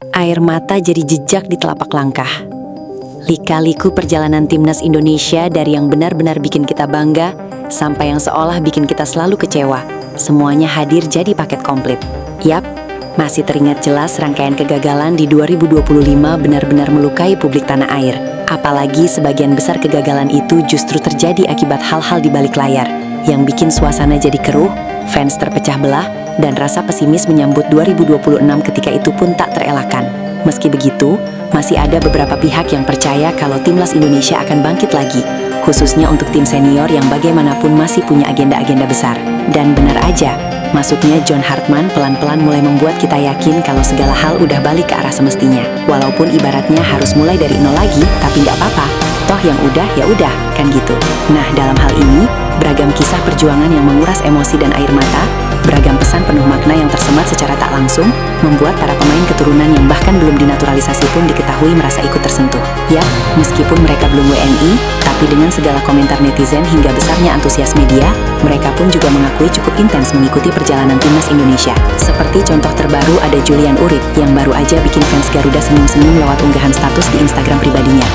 Air mata jadi jejak di telapak langkah. Lika-liku perjalanan timnas Indonesia dari yang benar-benar bikin kita bangga sampai yang seolah bikin kita selalu kecewa. Semuanya hadir jadi paket komplit. Yap, masih teringat jelas rangkaian kegagalan di 2025 benar-benar melukai publik tanah air. Apalagi sebagian besar kegagalan itu justru terjadi akibat hal-hal di balik layar yang bikin suasana jadi keruh, fans terpecah belah, dan rasa pesimis menyambut 2026 ketika itu pun tak terelakkan. Meski begitu, masih ada beberapa pihak yang percaya kalau timnas Indonesia akan bangkit lagi, khususnya untuk tim senior yang bagaimanapun masih punya agenda-agenda besar. Dan benar aja, masuknya John Hartman pelan-pelan mulai membuat kita yakin kalau segala hal udah balik ke arah semestinya. Walaupun ibaratnya harus mulai dari nol lagi, tapi nggak apa-apa. Toh yang udah ya udah, kan gitu. Nah, dalam hal ini, beragam kisah perjuangan yang menguras emosi dan air mata, beragam pesan penuh makna yang tersemat secara tak langsung, membuat para pemain keturunan yang bahkan belum dinaturalisasi pun diketahui merasa ikut tersentuh. Ya, meskipun mereka belum WNI, tapi dengan segala komentar netizen hingga besarnya antusias media, mereka pun juga mengakui cukup intens mengikuti perjalanan timnas Indonesia. Seperti contoh terbaru ada Julian Urip, yang baru aja bikin fans Garuda senyum-senyum lewat unggahan status di Instagram pribadinya.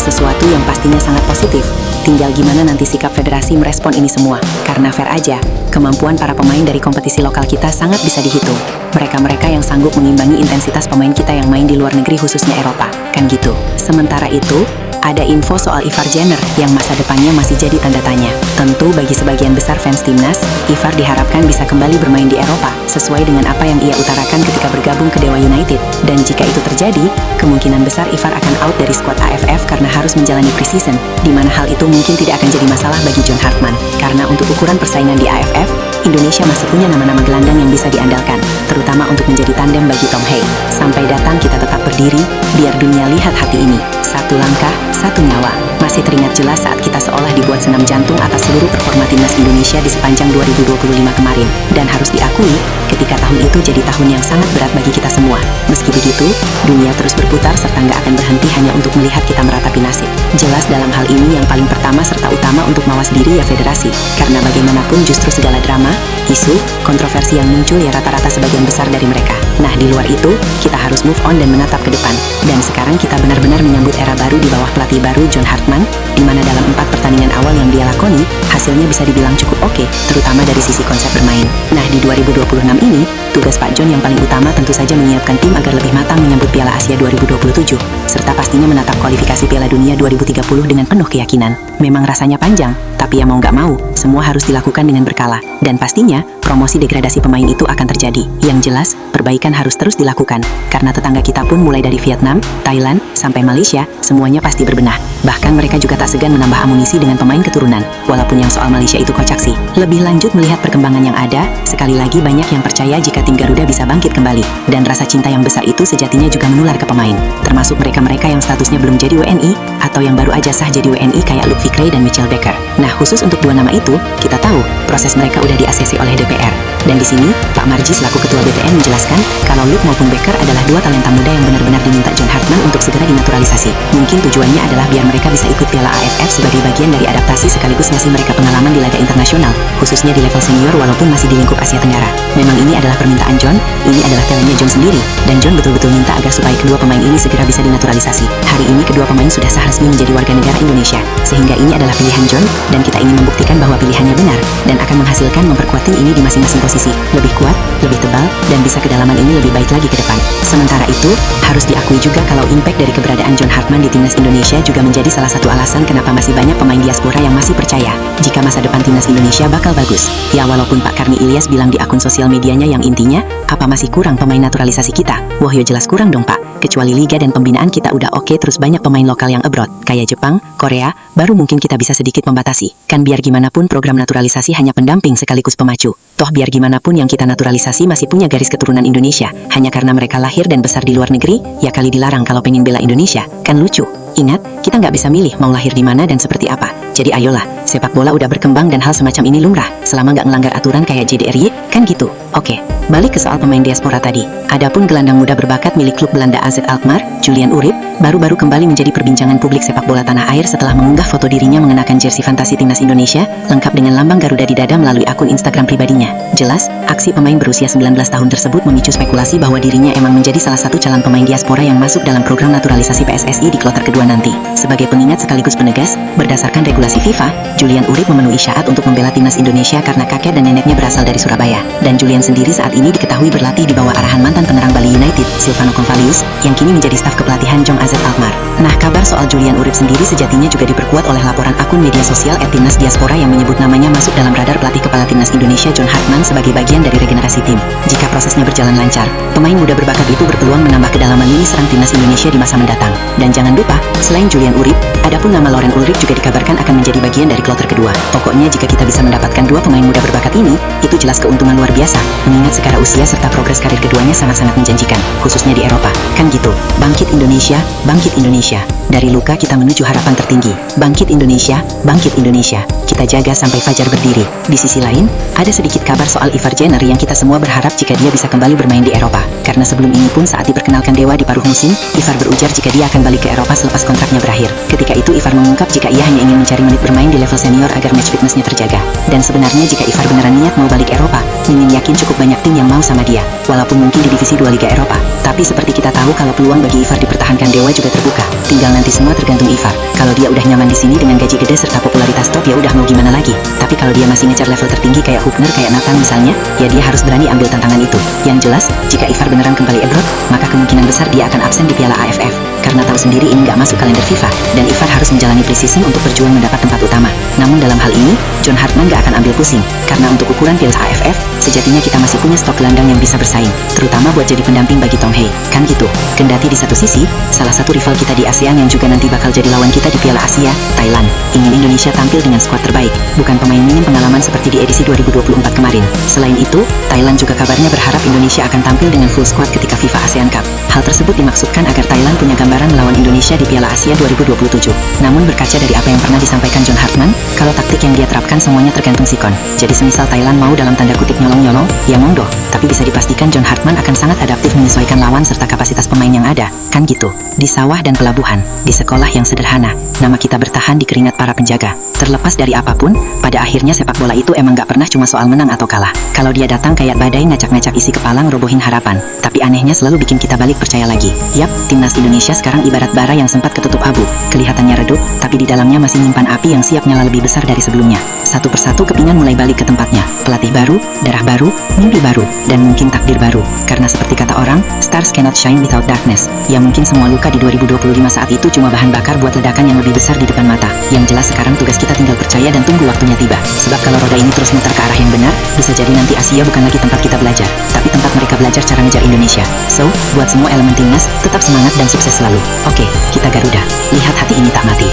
Sesuatu yang pastinya sangat positif. Tinggal gimana nanti sikap federasi merespon ini semua. Karena fair aja, kemampuan para pemain dari kompetisi lokal kita sangat bisa dihitung. Mereka-mereka yang sanggup mengimbangi intensitas pemain kita yang main di luar negeri khususnya Eropa, kan gitu. Sementara itu, ada info soal Ivar Jenner yang masa depannya masih jadi tanda tanya. Tentu bagi sebagian besar fans timnas, Ivar diharapkan bisa kembali bermain di Eropa sesuai dengan apa yang ia utarakan ketika bergabung ke Dewa United. Dan jika itu terjadi, kemungkinan besar Ivar akan out dari skuad AFF karena harus menjalani preseason, di mana hal itu mungkin tidak akan jadi masalah bagi John Hartman. Karena untuk ukuran persaingan di AFF, Indonesia masih punya nama-nama gelandang yang bisa diandalkan, terutama untuk menjadi tandem bagi Tom Hey. Sampai datang kita tetap berdiri, biar dunia lihat hati ini. Satu langkah, satu nyawa. Masih teringat jelas saat kita seolah dibuat senam jantung atas seluruh performa timnas Indonesia di sepanjang 2025 kemarin. Dan harus diakui, ketika tahun itu jadi tahun yang sangat berat bagi kita semua. Meski begitu, dunia terus berputar serta nggak akan berhenti hanya untuk melihat kita meratapi nasib. Jelas dalam hal ini yang paling pertama serta utama untuk mawas diri ya federasi. Karena bagaimanapun justru segala drama, isu, kontroversi yang muncul ya rata-rata sebagian besar dari mereka. Nah, di luar itu, kita harus move on dan menatap ke depan. Dan sekarang kita benar-benar menyambut era baru di bawah pelatih baru John Hartman, di mana dalam 4 pertandingan awal yang dia lakoni, hasilnya bisa dibilang cukup oke, terutama dari sisi konsep bermain. Nah, di 2026 ini, tugas Pak John yang paling utama tentu saja menyiapkan tim agar lebih matang menyambut Piala Asia 2027, serta pastinya menatap kualifikasi Piala Dunia 2030 dengan penuh keyakinan. Memang rasanya panjang, tapi ya mau nggak mau, semua harus dilakukan dengan berkala. Dan pastinya, promosi degradasi pemain itu akan terjadi. Yang jelas, perbaikan harus terus dilakukan, karena tetangga kita pun mulai dari Vietnam, Thailand, sampai Malaysia, semuanya pasti berbenah. Bahkan mereka juga tak segan menambah amunisi dengan pemain keturunan, walaupun yang soal Malaysia itu kocak sih. Lebih lanjut melihat perkembangan yang ada, sekali lagi banyak yang percaya jika tim Garuda bisa bangkit kembali. Dan rasa cinta yang besar itu sejatinya juga menular ke pemain, termasuk mereka-mereka yang statusnya belum jadi WNI, atau yang baru aja sah jadi WNI kayak Luke Vickrey dan Mitchell Baker. Nah, khusus untuk dua nama itu, kita tahu proses mereka udah di-ACC oleh DPR. Dan di sini, Pak Marji selaku Ketua BTN menjelaskan kalau Luke maupun Baker adalah dua talenta muda yang benar-benar diminta John Hartman untuk segera dinaturalisasi. Mungkin tujuannya adalah biar mereka bisa ikut Piala AFF sebagai bagian dari adaptasi sekaligus ngasih mereka pengalaman di laga internasional, khususnya di level senior walaupun masih di lingkup Asia Tenggara. Memang ini adalah permintaan John, ini adalah talentnya John sendiri, dan John betul-betul minta agar supaya kedua pemain ini segera bisa dinaturalisasi. Hari ini kedua pemain sudah sah resmi menjadi warga negara Indonesia, sehingga ini adalah pilihan John, dan kita ingin membuktikan bahwa pilihannya benar, dan akan menghasilkan memperkuat tim ini di masing-masing posisi, lebih kuat, lebih tebal, dan bisa kedalaman ini lebih baik lagi ke depan. Sementara itu, harus diakui juga kalau impact dari keberadaan John Hartman di timnas Indonesia juga menjadi salah satu alasan kenapa masih banyak pemain diaspora yang masih percaya jika masa depan timnas Indonesia bakal bagus. Ya walaupun Pak Karni Ilyas bilang di akun sosial medianya yang intinya, apa masih kurang pemain naturalisasi kita? Wah yo jelas kurang dong Pak. Kecuali liga dan pembinaan kita udah oke, terus banyak pemain lokal yang abroad, kayak Jepang, Korea, baru mungkin kita bisa sedikit membatasi. Kan biar gimana pun program naturalisasi hanya pendamping sekaligus pemacu. Toh biar gimana pun yang kita naturalisasi masih punya garis keturunan Indonesia. Hanya karena mereka lahir dan besar di luar negeri, ya kali dilarang kalau pengen bela Indonesia. Kan lucu. Ingat, kita nggak bisa milih mau lahir di mana dan seperti apa. Jadi ayolah, Sepak bola udah berkembang dan hal semacam ini lumrah, selama nggak ngelanggar aturan kayak JDRY, kan gitu. Oke, balik ke soal pemain diaspora tadi. Adapun gelandang muda berbakat milik klub Belanda AZ Alkmaar, Julian Urip, baru-baru kembali menjadi perbincangan publik sepak bola tanah air setelah mengunggah foto dirinya mengenakan jersey fantasi timnas Indonesia, lengkap dengan lambang Garuda di dada melalui akun Instagram pribadinya. Jelas, aksi pemain berusia 19 tahun tersebut memicu spekulasi bahwa dirinya emang menjadi salah satu calon pemain diaspora yang masuk dalam program naturalisasi PSSI di kloter kedua nanti. Sebagai pengingat sekaligus penegas, berdasarkan regulasi FIFA, Julian Urip memenuhi syarat untuk membela timnas Indonesia karena kakek dan neneknya berasal dari Surabaya. Dan Julian sendiri saat ini diketahui berlatih di bawah arahan mantan penyerang Bali United, Silvano Convalius, yang kini menjadi staf kepelatihan Jong AZ Alkmaar. Nah, kabar soal Julian Urip sendiri sejatinya juga diperkuat oleh laporan akun media sosial @timnas diaspora yang menyebut namanya masuk dalam radar pelatih kepala timnas Indonesia John Hartman sebagai bagian dari regenerasi tim. Jika prosesnya berjalan lancar, pemain muda berbakat itu berpeluang menambah kedalaman lini serang timnas Indonesia di masa mendatang. Dan jangan lupa, selain Julian Urip, adapun nama Loren Ulrich juga dikabarkan akan menjadi bagian dari kloter kedua. Pokoknya jika kita bisa mendapatkan dua pemain muda berbakat ini, itu jelas keuntungan luar biasa, mengingat secara usia serta progres karir keduanya sangat-sangat menjanjikan, khususnya di Eropa. Kan gitu, bangkit Indonesia, bangkit Indonesia. Dari luka kita menuju harapan tertinggi. Bangkit Indonesia, bangkit Indonesia. Kita jaga sampai fajar berdiri. Di sisi lain, ada sedikit kabar soal Ivar Jenner yang kita semua berharap jika dia bisa kembali bermain di Eropa. Karena sebelum ini pun saat diperkenalkan Dewa di paruh musim, Ivar berujar jika dia akan balik ke Eropa selepas kontraknya berakhir. Ketika itu Ivar mengungkap jika ia hanya ingin mencari menit bermain di level senior agar match fitnessnya terjaga. Dan sebenarnya jika Ivar beneran niat mau balik Eropa, Mimin yakin cukup banyak tim yang mau sama dia, walaupun mungkin di divisi 2 Liga Eropa. Tapi seperti kita tahu kalau peluang bagi Ivar dipertahankan Dewa juga terbuka. Tinggal nanti semua tergantung Ivar. Kalau dia udah nyaman di sini dengan gaji gede serta popularitas top ya udah mau gimana lagi. Tapi kalau dia masih ngejar level tertinggi kayak Hubner, kayak Nathan misalnya, ya dia harus berani ambil tantangan itu. Yang jelas, jika Ivar beneran kembali abroad, maka kemungkinan besar dia akan absen di Piala AFF. Karena tahu sendiri ini nggak masuk kalender FIFA, dan Ivar harus menjalani preseason untuk berjuang mendapat tempat utama. Namun dalam hal ini, John Hartman nggak akan ambil pusing, karena untuk ukuran Piala AFF, sejatinya kita masih punya stok gelandang yang bisa bersaing, terutama buat jadi pendamping bagi Tom Hei. Kan gitu. Kendati di satu sisi, salah satu rival kita di ASEAN yang juga nanti bakal jadi lawan kita di Piala Asia, Thailand, ingin Indonesia tampil dengan skuad terbaik, bukan pemain minim pengalaman seperti di edisi 2024 kemarin. Selain itu, Thailand juga kabarnya berharap Indonesia akan tampil dengan full squad ketika FIFA ASEAN Cup. Hal tersebut dimaksudkan agar Thailand punya gambaran melawan Indonesia di Piala Asia 2027. Namun berkaca dari apa yang pernah disampaikan John Hartman, kalau taktik yang dia terapkan semuanya tergantung sikon. Jadi semisal Thailand mau dalam tanda kutip nyolong-nyolong, ya monggo. Tapi bisa dipastikan John Hartman akan sangat adaptif menyesuaikan lawan serta kapasitas pemain yang ada. Kan gitu. Di sawah dan pelabuhan, di sekolah yang sederhana, nama kita bertahan di keringat para penjaga. Terlepas dari apapun, pada akhirnya sepak bola itu emang gak pernah cuma soal menang atau kalah. Kalau dia datang kayak badai ngacak-ngacak isi kepala ngerobohin harapan, tapi anehnya selalu bikin kita balik percaya lagi. Yap, timnas Indonesia sekarang ibarat bara yang sempat ketutup abu. Kelihatannya redup, tapi di dalamnya masih menyimpan api yang siap nyala lebih besar dari sebelumnya. Satu persatu kepingan mulai balik ke tempatnya. Pelatih baru, darah baru, mimpi baru, dan mungkin takdir baru. Karena seperti kata orang, stars cannot shine without darkness. Ya mungkin semua luka di 2025 saat itu cuma bahan bakar buat ledakan yang lebih besar di depan mata. Yang jelas sekarang tugas kita tinggal percaya dan tunggu waktunya tiba. Sebab kalau roda ini terus muter ke arah yang benar, bisa jadi nanti Asia bukan lagi tempat kita belajar, tapi tempat mereka belajar cara ngejar Indonesia. So, buat semua elemen timnas, tetap semangat dan sukses selalu. Oke, kita Garuda. Lihat hati ini tak mati.